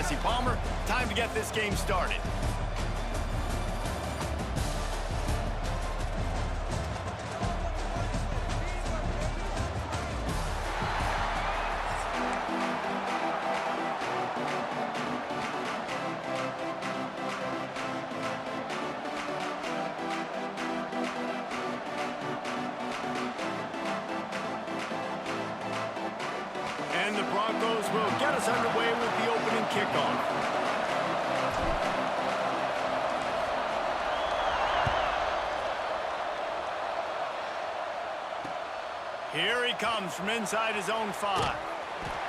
Jesse Palmer. Time to get this game started. And the Broncos will get us underway with the opening kickoff. Here he comes from inside his own 5.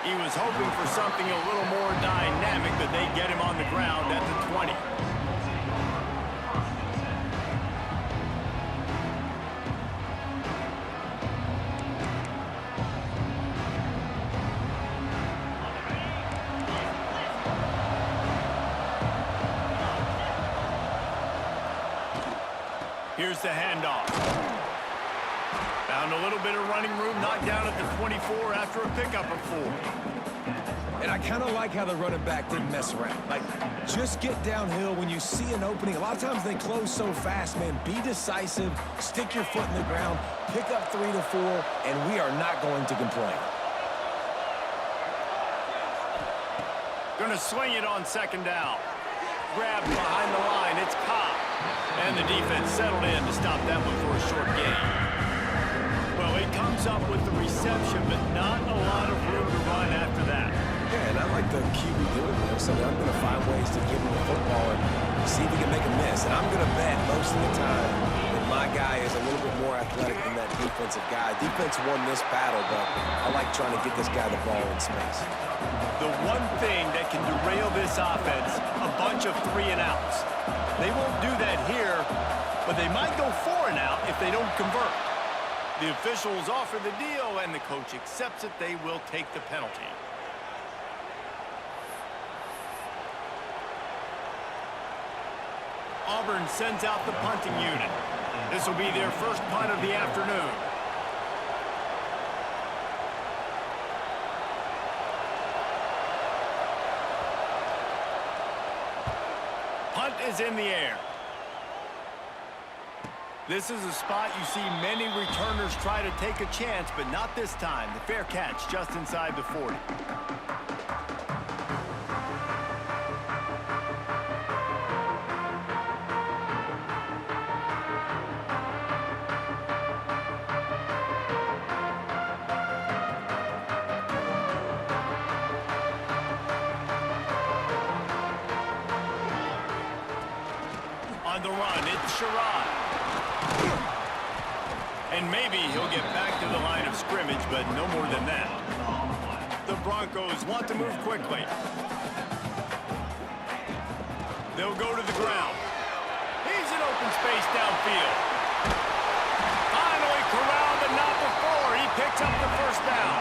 He was hoping for something a little more dynamic, but they get him on the ground at the 20. Here's the handoff. Found a little bit of running room, knocked down at the 24 after a pickup of 4. And I kind of like how the running back didn't mess around. Like, just get downhill when you see an opening. A lot of times they close so fast, man. Be decisive, stick your foot in the ground, pick up 3 to 4, and we are not going to complain. Gonna swing it on 2nd down. Grabbed behind the line, it's Cobb. And the defense settled in to stop that one for a short gain. Well, he comes up with the reception, but not a lot of room to run after that. Yeah, and I like the QB doing this. So I'm going to find ways to give him the football and see if he can make a miss. And I'm going to bet most of the time that my guy is a little bit more athletic than that defensive guy. Defense won this battle, but I like trying to get this guy the ball in space. The one thing that can derail this offense, a bunch of 3-and-outs. They won't do that here, but they might go 4-and-out if they don't convert. The officials offer the deal, and the coach accepts it. They will take the penalty. Auburn sends out the punting unit. This will be their first punt of the afternoon. Punt is in the air. This is a spot you see many returners try to take a chance, but not this time. The fair catch just inside the 40. On the run, it's Sherrod. And maybe he'll get back to the line of scrimmage, but no more than that. The Broncos want to move quickly. They'll go to the ground. He's in open space downfield. Finally corralled, but not before. He picks up the first down.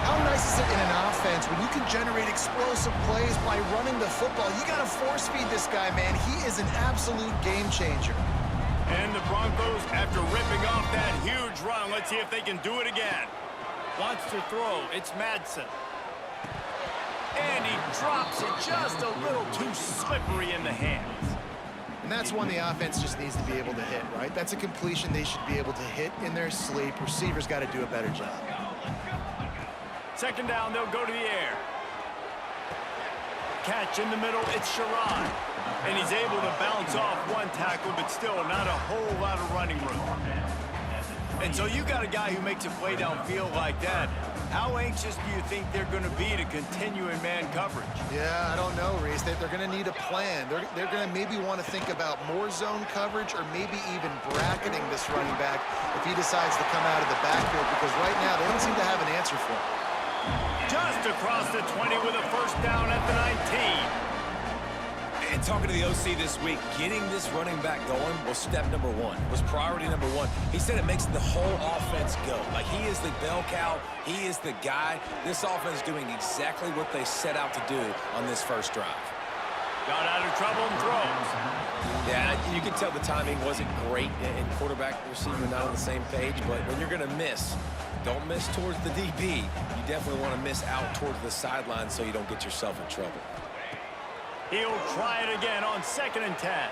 How nice is it in an offense when you can generate explosive plays by running the football? You got to force feed this guy, man. He is an absolute game changer. And the Broncos, after ripping off that huge run, let's see if they can do it again. Wants to throw. It's Madsen. And he drops it just a little too slippery in the hands. And that's one the offense just needs to be able to hit, right? That's a completion they should be able to hit in their sleep. Receivers got to do a better job. 2nd down, they'll go to the air. Catch in the middle, it's Sherrod. And he's able to bounce off one tackle, but still not a whole lot of running room. And so you got a guy who makes a play downfield like that. How anxious do you think they're going to be to continue in man coverage? Yeah, I don't know, Reese. They're going to need a plan. They're going to maybe want to think about more zone coverage or maybe even bracketing this running back if he decides to come out of the backfield, because right now they don't seem to have an answer for him. Just across the 20 with a first down at the 19. And talking to the OC this week, getting this running back going was step number 1, was priority number 1. He said it makes the whole offense go. Like, he is the bell cow. He is the guy. This offense is doing exactly what they set out to do on this first drive. Got out of trouble and throws. Yeah, you can tell the timing wasn't great in quarterback and receiver not on the same page, but when you're going to miss, don't miss towards the DB. You definitely want to miss out towards the sideline so you don't get yourself in trouble. He'll try it again on 2nd and 10.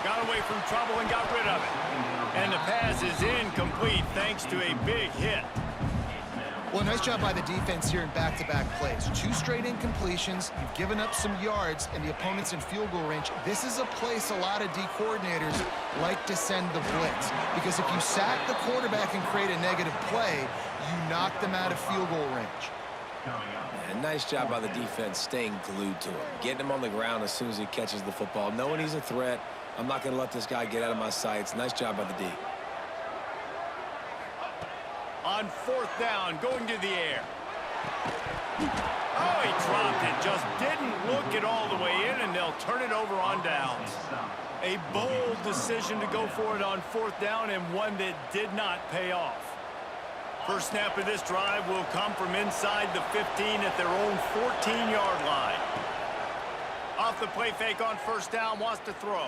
Got away from trouble and got rid of it. And the pass is incomplete thanks to a big hit. Well, nice job by the defense here in back-to-back plays. 2 straight incompletions. You've given up some yards, and the opponent's in field goal range. This is a place a lot of D coordinators like to send the blitz, because if you sack the quarterback and create a negative play, you knock them out of field goal range. And nice job by the defense staying glued to him, getting him on the ground as soon as he catches the football, knowing he's a threat. I'm not going to let this guy get out of my sights. Nice job by the D. On 4th down, going to the air. Oh, he dropped it. Just didn't look it all the way in, and they'll turn it over on downs. A bold decision to go for it on 4th down, and one that did not pay off. First snap of this drive will come from inside the 15 at their own 14-yard line. Off the play fake on 1st down, wants to throw.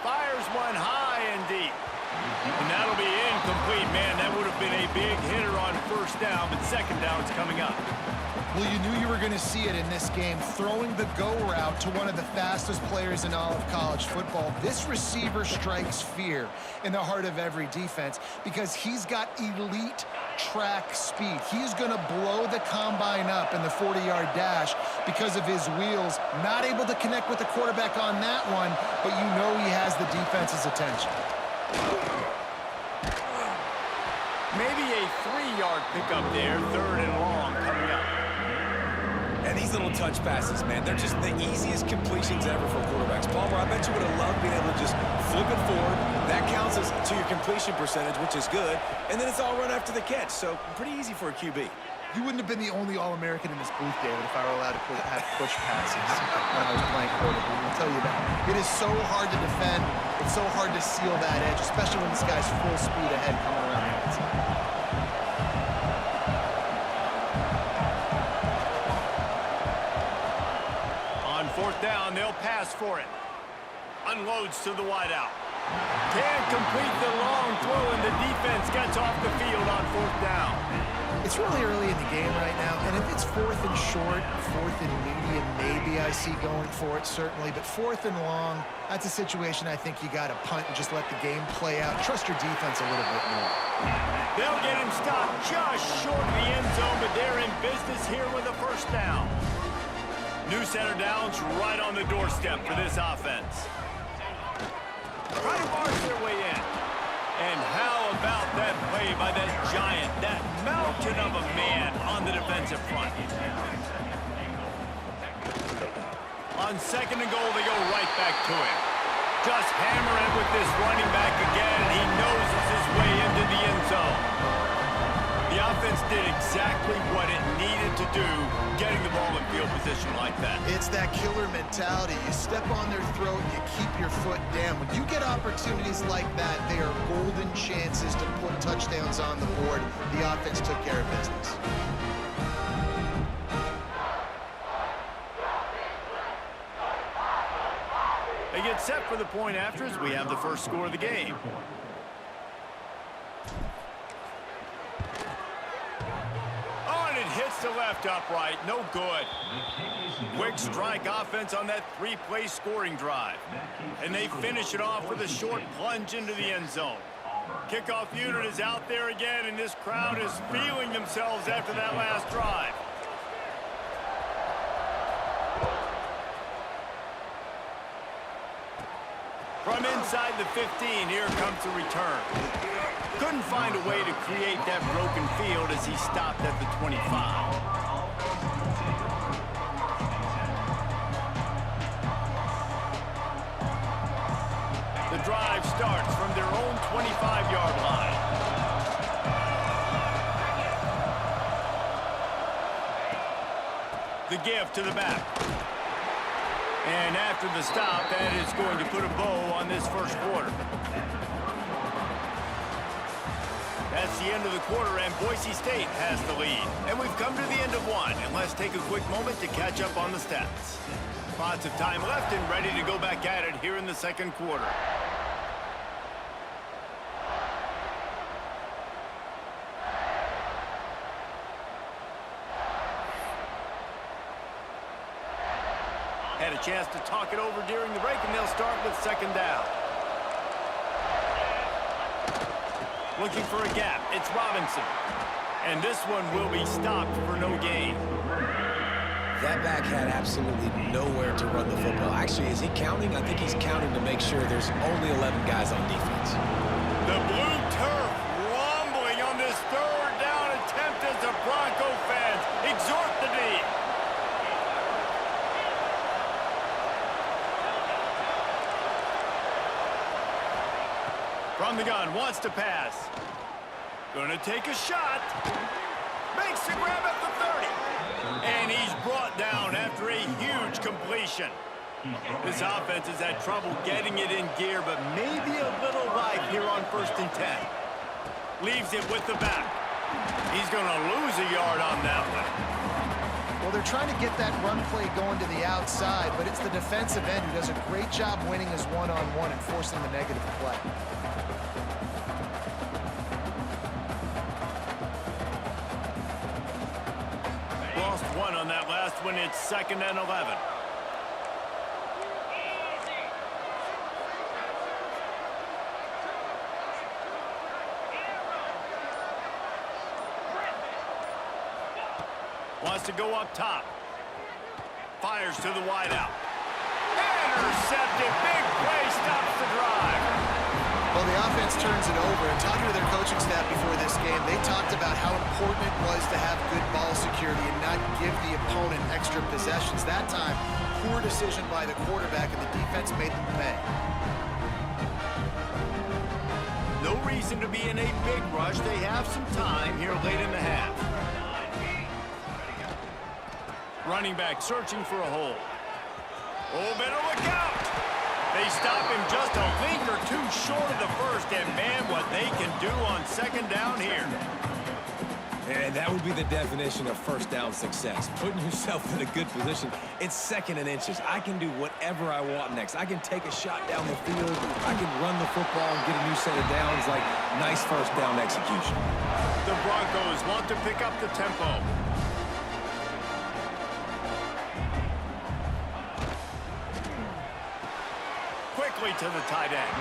Fires one high and deep. And that'll be incomplete. Man, that would have been a big hitter on 1st down, but 2nd down's coming up. Well, you knew you were going to see it in this game, throwing the go route to one of the fastest players in all of college football. This receiver strikes fear in the heart of every defense because he's got elite track speed. He's going to blow the combine up in the 40-yard dash because of his wheels. Not able to connect with the quarterback on that one, but you know he has the defense's attention. Maybe a 3-yard pickup there, 3rd and long coming up. And these little touch passes, man, they're just the easiest completions ever for quarterbacks. Palmer, I bet you would have loved being able to just flip it forward. That counts as to your completion percentage, which is good. And then it's all run after the catch, so pretty easy for a QB. You wouldn't have been the only All-American in this booth, David, if I were allowed to have push passes when I was playing quarterback. I'll tell you that. It is so hard to defend. It's so hard to seal that edge, especially when this guy's full speed ahead coming around the outside. On 4th down, they'll pass for it. Unloads to the wideout. Can't complete the long throw, and the defense gets off the field on 4th down. It's really early in the game right now, and if it's 4th and short, 4th and medium, maybe I see going for it, certainly. But 4th and long, that's a situation I think you got to punt and just let the game play out. Trust your defense a little bit more. They'll get him stopped just short of the end zone, but they're in business here with a 1st down. New center downs right on the doorstep for this offense. Try to barge their way in. And how about that play by that giant, that mountain of a man on the defensive front? On 2nd and goal, they go right back to him. Just hammer it with this running back again, and he noses his way into the end zone. The offense did exactly what it needed to do, getting the ball in field position like that. It's that killer mentality. You step on their throat, you keep your foot down. When you get opportunities like that, they are golden chances to put touchdowns on the board. The offense took care of business. They get set for the point after as we have the first score of the game. Hits the left upright, no good. Quick strike offense on that 3-play scoring drive. And they finish it off with a short plunge into the end zone. Kickoff unit is out there again, and this crowd is feeling themselves after that last drive. From inside the 15, here comes the return. Couldn't find a way to create that broken field as he stopped at the 25. The drive starts from their own 25-yard line. The give to the back. And after the stop, that is going to put a bow on this first quarter. That's the end of the quarter, and Boise State has the lead. And we've come to the end of one, and let's take a quick moment to catch up on the stats. Lots of time left and ready to go back at it here in the second quarter. Had a chance to talk it over during the break, and they'll start with second down. Looking for a gap, it's Robinson. And this one will be stopped for no gain. That back had absolutely nowhere to run the football. Actually, is he counting? I think he's counting to make sure there's only 11 guys on defense. The blue turf rumbling on this third down attempt as the Bronco fans exhort the D. From the gun, wants to pass. Gonna take a shot. Makes the grab at the 30. And he's brought down after a huge completion. This offense has had trouble getting it in gear, but maybe a little life here on 1st and 10. Leaves it with the back. He's gonna lose a yard on that one. Well, they're trying to get that run play going to the outside, but it's the defensive end who does a great job winning his one-on-one and forcing the negative play. Lost one on that last one. It's 2nd and 11. Wants to go up top. Fires to the wideout. Intercepted. Big play stops the drive. Well, the offense turns it over, and talking to their coaching staff before this game, they talked about how important it was to have good ball security and not give the opponent extra possessions. That time, poor decision by the quarterback, and the defense made them pay. No reason to be in a big rush. They have some time here late in the half. Running back searching for a hole. Oh, better look out. They stop him just a link or two short of the first, and man, what they can do on 2nd down here. And that would be the definition of 1st down success. Putting yourself in a good position. It's 2nd and inches. I can do whatever I want next. I can take a shot down the field. I can run the football and get a new set of downs. Like, nice 1st down execution. The Broncos want to pick up the tempo. Quickly to the tight end.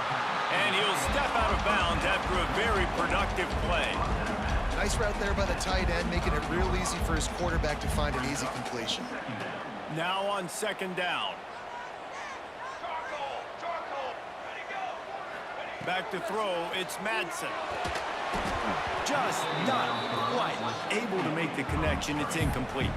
And he'll step out of bounds after a very productive play. Nice route there by the tight end, making it real easy for his quarterback to find an easy completion. Now on 2nd down. Back to throw, it's Madsen. Just not quite able to make the connection. It's incomplete.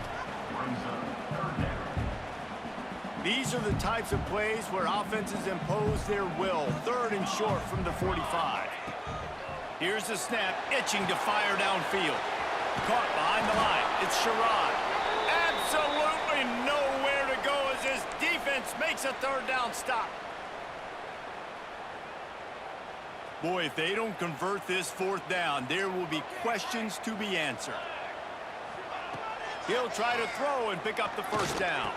These are the types of plays where offenses impose their will. 3rd and short from the 45. Here's the snap, itching to fire downfield. Caught behind the line. It's Sherrod. Absolutely nowhere to go as this defense makes a 3rd down stop. Boy, if they don't convert this 4th down, there will be questions to be answered. He'll try to throw and pick up the 1st down.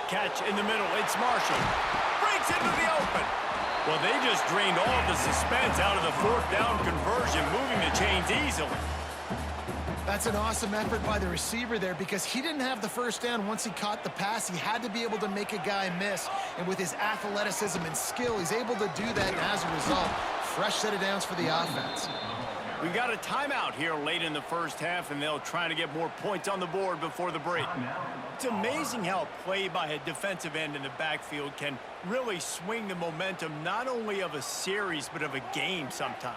Catch in the middle, it's Marshall. Breaks into the open. Well, they just drained all of the suspense out of the 4th down conversion, moving the chains easily. That's an awesome effort by the receiver there because he didn't have the 1st down once he caught the pass. He had to be able to make a guy miss. And with his athleticism and skill, he's able to do that. And as a result, fresh set of downs for the offense. We got a timeout here late in the 1st half, and they'll try to get more points on the board before the break. It's amazing how play by a defensive end in the backfield can really swing the momentum not only of a series but of a game sometimes.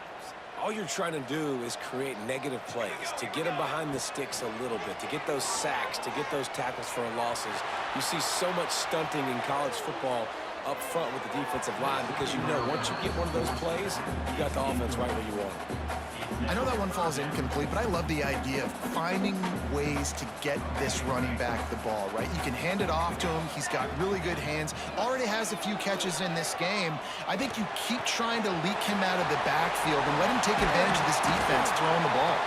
All you're trying to do is create negative plays, to get them behind the sticks a little bit, to get those sacks, to get those tackles for losses. You see so much stunting in college football up front with the defensive line because you know once you get one of those plays, you got the offense right where you want it. I know that one falls incomplete, but I love the idea of finding ways to get this running back the ball, right? You can hand it off to him. He's got really good hands. Already has a few catches in this game. I think you keep trying to leak him out of the backfield and let him take advantage of this defense throwing the ball.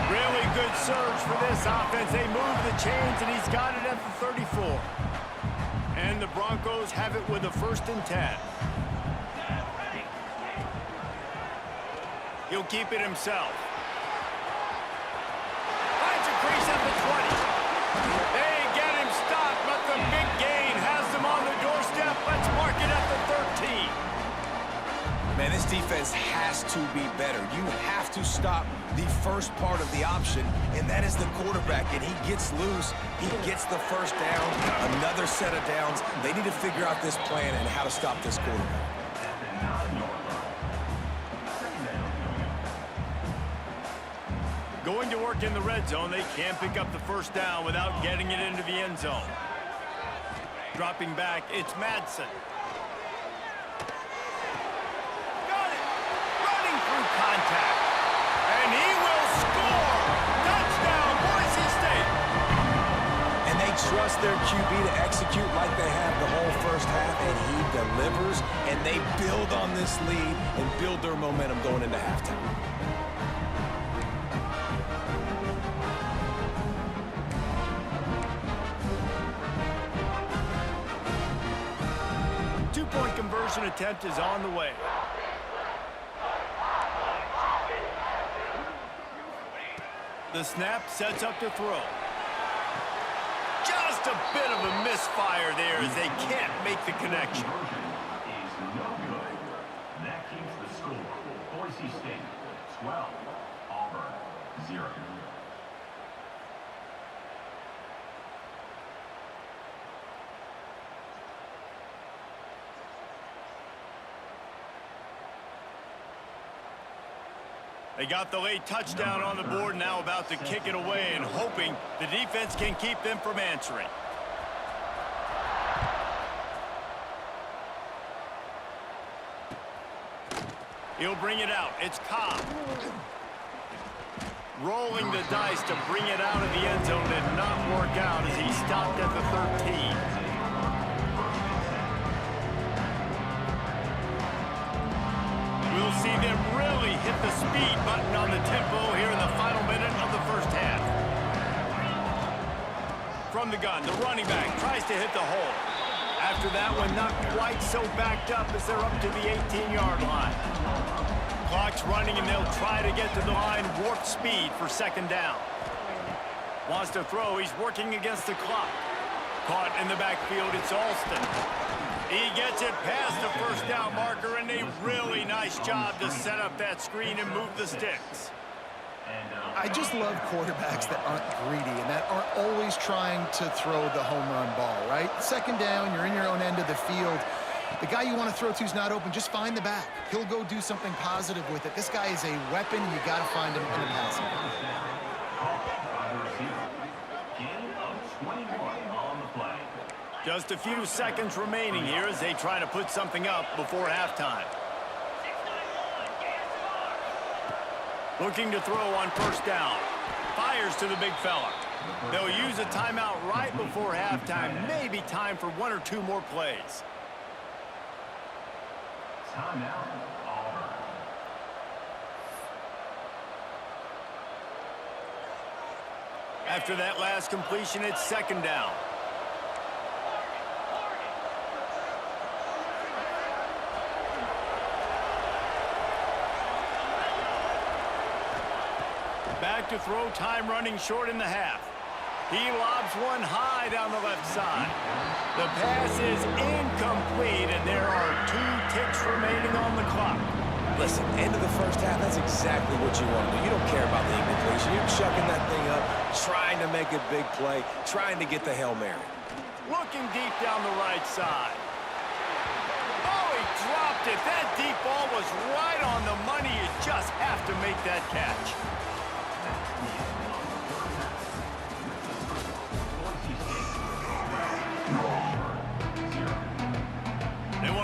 Really good surge for this offense. They move the chains, and he's got it at the 34. And the Broncos have it with a 1st and 10. He'll keep it himself. Finds a crease at the 20. They get him stopped, but the big gain has them on the doorstep. Let's mark it at the 13. Man, this defense has to be better. You have to stop the first part of the option, and that is the quarterback. And he gets loose. He gets the first down, another set of downs. They need to figure out this plan and how to stop this quarterback. Going to work in the red zone, they can't pick up the first down without getting it into the end zone. Dropping back, it's Madsen. Got it! Running through contact. And he will score! Touchdown, Boise State! And they trust their QB to execute like they have the whole first half, and he delivers, and they build on this lead and build their momentum going into halftime. Two-point conversion attempt is on the way. The snap sets up to throw. Just a bit of a misfire there as they can't make the connection. That keeps the score. Boise State 12, Auburn 0. They got the late touchdown on the board, now about to kick it away and hoping the defense can keep them from answering. He'll bring it out. It's Cobb. Rolling the dice to bring it out of the end zone did not work out as he stopped at the 13. We'll see them really hit the speed button on the tempo here in the final minute of the first half. From the gun, the running back tries to hit the hole. After that one, not quite so backed up as they're up to the 18-yard line. Clock's running, and they'll try to get to the line, warp speed for 2nd down. Wants to throw, he's working against the clock. Caught in the backfield, it's Alston. He gets it past the first down marker, and a really nice job to set up that screen and move the sticks. I just love quarterbacks that aren't greedy and that aren't always trying to throw the home run ball, right? 2nd down, you're in your own end of the field. The guy you want to throw to is not open. Just find the back. He'll go do something positive with it. This guy is a weapon. You got to find him in the passing game. Just a few seconds remaining here as they try to put something up before halftime. Looking to throw on 1st down. Fires to the big fella. They'll use a timeout right before halftime. Maybe time for 1 or 2 more plays. Timeout, Auburn. After that last completion, it's 2nd down. Back to throw, time running short in the half. He lobs one high down the left side. The pass is incomplete, and there are 2 ticks remaining on the clock. Listen, end of the first half, that's exactly what you want to do. You don't care about the incompletion. You're chucking that thing up, trying to make a big play, trying to get the Hail Mary. Looking deep down the right side. Oh, he dropped it. That deep ball was right on the money. You just have to make that catch.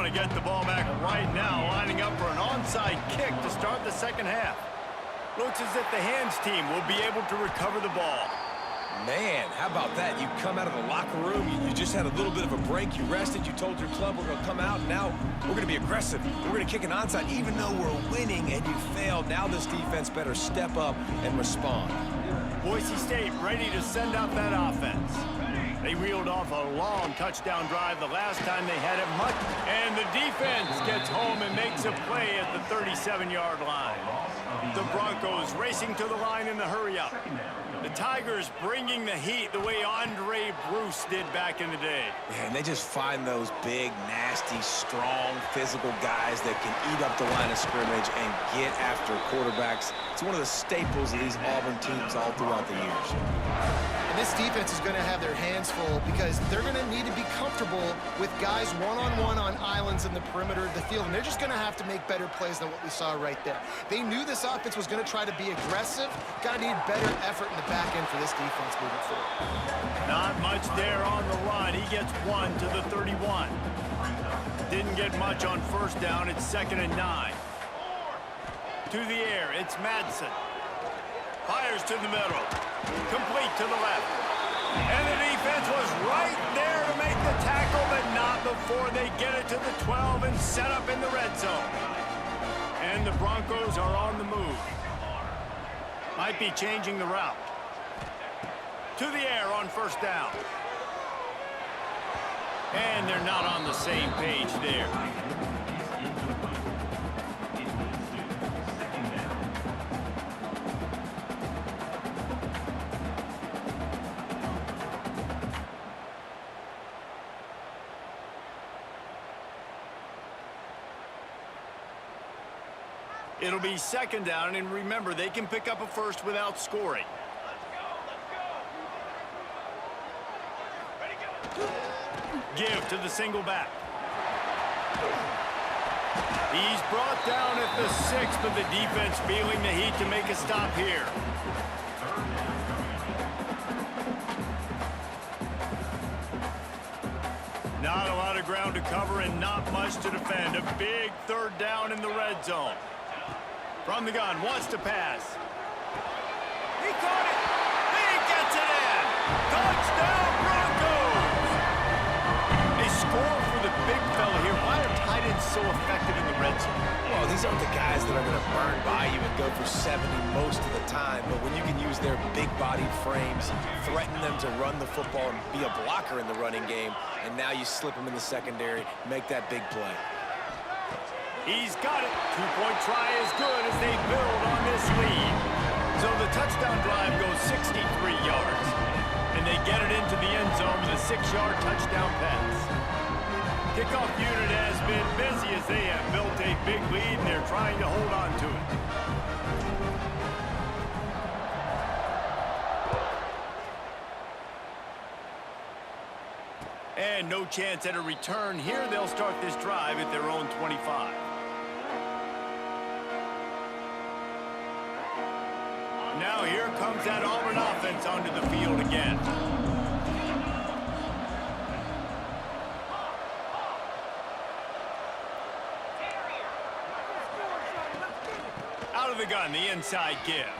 to get the ball back right now, lining up for an onside kick to start the second half. Looks as if the hands team will be able to recover the ball. Man, how about that? You come out of the locker room, you just had a little bit of a break, you rested, you told your club we're going to come out, and now we're going to be aggressive. We're going to kick an onside, even though we're winning and you failed. Now this defense better step up and respond. Boise State ready to send out that offense. They reeled off a long touchdown drive the last time they had it much. And the defense gets home and makes a play at the 37-yard line. The Broncos racing to the line in the hurry-up. The Tigers bringing the heat the way Andre Bruce did back in the day. Man, they just find those big, nasty, strong, physical guys that can eat up the line of scrimmage and get after quarterbacks. It's one of the staples of these Auburn teams all throughout the years. And this defense is going to have their hands full because they're going to need to be comfortable with guys one-on-one on islands in the perimeter of the field, and they're just going to have to make better plays than what we saw right there. They knew this offense was going to try to be aggressive. Got to need better effort in the back end for this defense moving forward. Not much there on the run. He gets one to the 31. Didn't get much on first down. It's 2nd and 9. To the air, it's Madsen. Fires to the middle. Complete to the left. And the defense was right there to make the tackle, but not before they get it to the 12 and set up in the red zone. And the Broncos are on the move. Might be changing the route. To the air on first down. And they're not on the same page there. It'll be 2nd down, and remember, they can pick up a first without scoring. Give to the single back. He's brought down at the 6, but the defense feeling the heat to make a stop here. Not a lot of ground to cover and not much to defend. A big 3rd down in the red zone. From the gun, wants to pass. He caught it. He gets it in. Touchdown, Broncos. They score for the big fella here. Why are tight ends so effective in the red zone? Well, these aren't the guys that are going to burn by you and go for 70 most of the time, but when you can use their big-bodied frames, threaten them to run the football and be a blocker in the running game, and now you slip them in the secondary, make that big play. He's got it. 2-point try is good as they build on this lead. So the touchdown drive goes 63 yards, and they get it into the end zone with a 6-yard touchdown pass. Kickoff unit has been busy as they have built a big lead, and they're trying to hold on to it. And no chance at a return here. They'll start this drive at their own 25. Now here comes that Auburn offense onto the field again. Out of the gun, the inside give.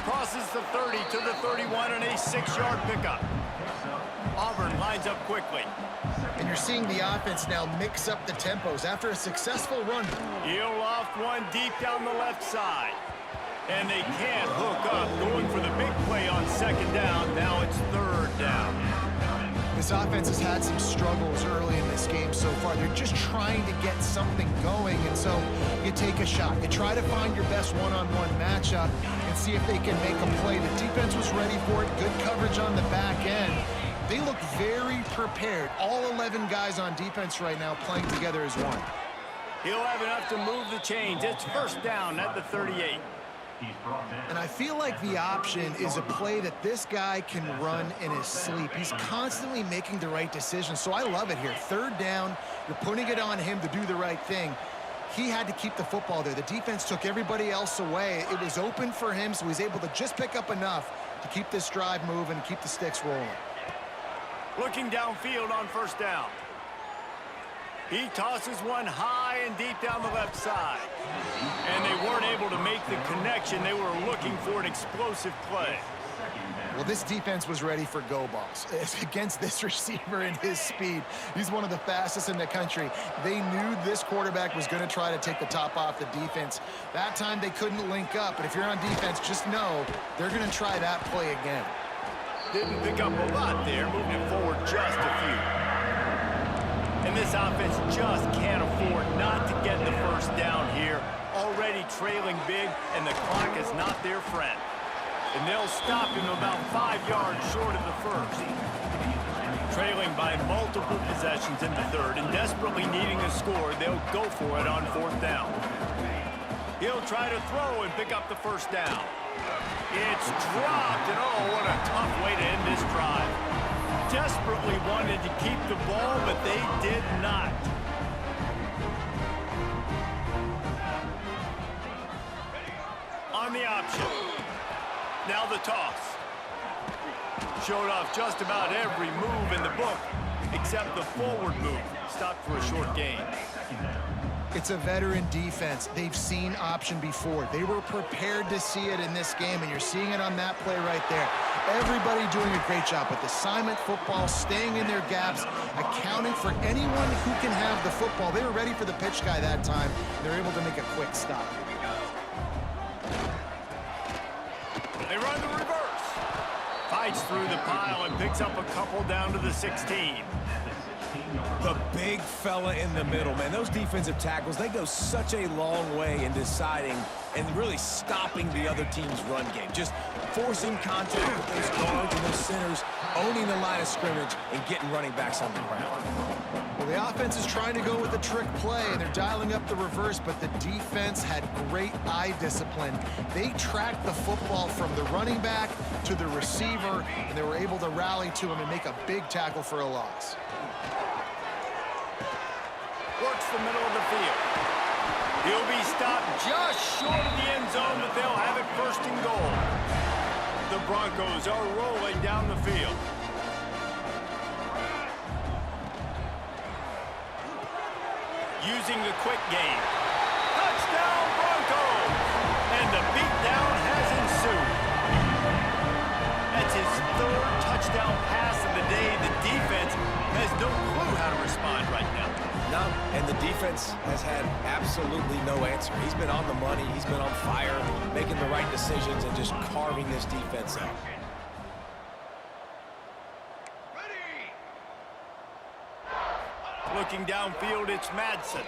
Crosses the 30 to the 31 and a 6-yard pickup. Auburn lines up quickly. And you're seeing the offense now mix up the tempos after a successful run. He'll loft one deep down the left side. And they can't hook up, going for the big play on 2nd down. Now it's 3rd down. This offense has had some struggles early in this game so far. They're just trying to get something going, and so you take a shot. You try to find your best one-on-one matchup and see if they can make a play. The defense was ready for it. Good coverage on the back end. They look very prepared. All 11 guys on defense right now playing together as one. He'll have enough to move the chains. It's 1st down at the 38. And I feel like the option is a play that this guy can run in his sleep. He's constantly making the right decision, so I love it here. 3rd down, you're putting it on him to do the right thing. He had to keep the football there. The defense took everybody else away. It was open for him, so he's able to just pick up enough to keep this drive moving and keep the sticks rolling. Looking downfield on 1st down. He tosses one high and deep down the left side. And they weren't able to make the connection. They were looking for an explosive play. Well, this defense was ready for go balls. Against this receiver and his speed, he's one of the fastest in the country. They knew this quarterback was going to try to take the top off the defense. That time they couldn't link up, but if you're on defense, just know they're going to try that play again. Didn't pick up a lot there, moving it forward just a few. And this offense just can't afford not to get the first down here. Already trailing big, and the clock is not their friend. And they'll stop him about 5 yards short of the first. Trailing by multiple possessions in the third and desperately needing a score, they'll go for it on fourth down. He'll try to throw and pick up the first down. It's dropped, and oh, what a tough way to end this drive. Desperately wanted to keep the ball, but they did not. On the option. Now the toss. Showed off just about every move in the book, except the forward move. Stopped for a short gain. It's a veteran defense. They've seen option before. They were prepared to see it in this game, and you're seeing it on that play right there. Everybody doing a great job with assignment football, staying in their gaps, accounting for anyone who can have the football. They were ready for the pitch guy that time. They're able to make a quick stop. They run the reverse. Fights through the pile and picks up a couple down to the 16. The big fella in the middle, man. Those defensive tackles, they go such a long way in deciding and really stopping the other team's run game. Just forcing contact with those guards and those centers, owning the line of scrimmage, and getting running backs on the ground. Well, the offense is trying to go with a trick play, and they're dialing up the reverse, but the defense had great eye discipline. They tracked the football from the running back to the receiver, and they were able to rally to him and make a big tackle for a loss. Works the middle of the field. He'll be stopped just short of the end zone, but they'll have it first and goal. The Broncos are rolling down the field. Using the quick game. Touchdown, Broncos! And the beatdown has ensued. That's his third touchdown pass of the day. The defense has no clue how to respond right now. No, and the defense has had absolutely no answer. He's been on the money. He's been on fire, making the right decisions and just carving this defense up. Looking downfield, it's Madsen.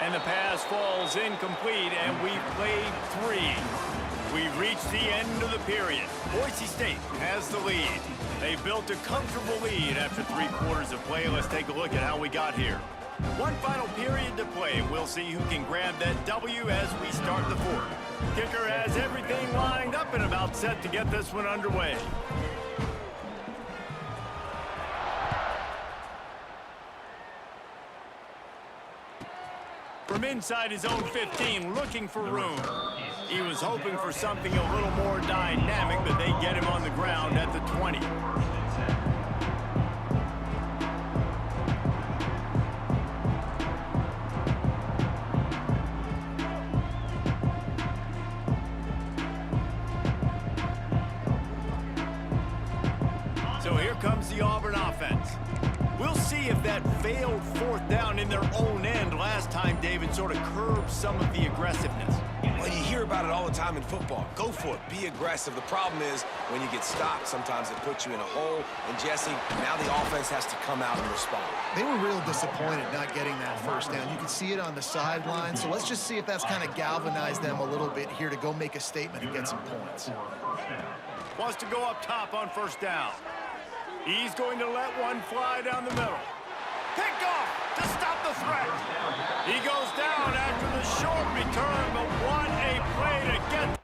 And the pass falls incomplete, and we've played 3. We've reached the end of the period. Boise State has the lead. They built a comfortable lead after 3 quarters of play. Let's take a look at how we got here. One final period to play. We'll see who can grab that W as we start the 4th. Kicker has everything lined up and about set to get this one underway. From inside his own 15, looking for room. He was hoping for something a little more dynamic, but they get him on the ground at the 20. So here comes the Auburn offense. We'll see if that failed 4th down in their own end last time, David, sort of curbed some of the aggressiveness. Well, you hear about it all the time in football. Go for it. Be aggressive. The problem is when you get stopped, sometimes it puts you in a hole. And, Jesse, now the offense has to come out and respond. They were real disappointed not getting that first down. You can see it on the sideline. So let's just see if that's kind of galvanized them a little bit here to go make a statement and get some points. Wants to go up top on 1st down. He's going to let one fly down the middle. Picked off to stop the threat. He goes down after the short return, but what a play to get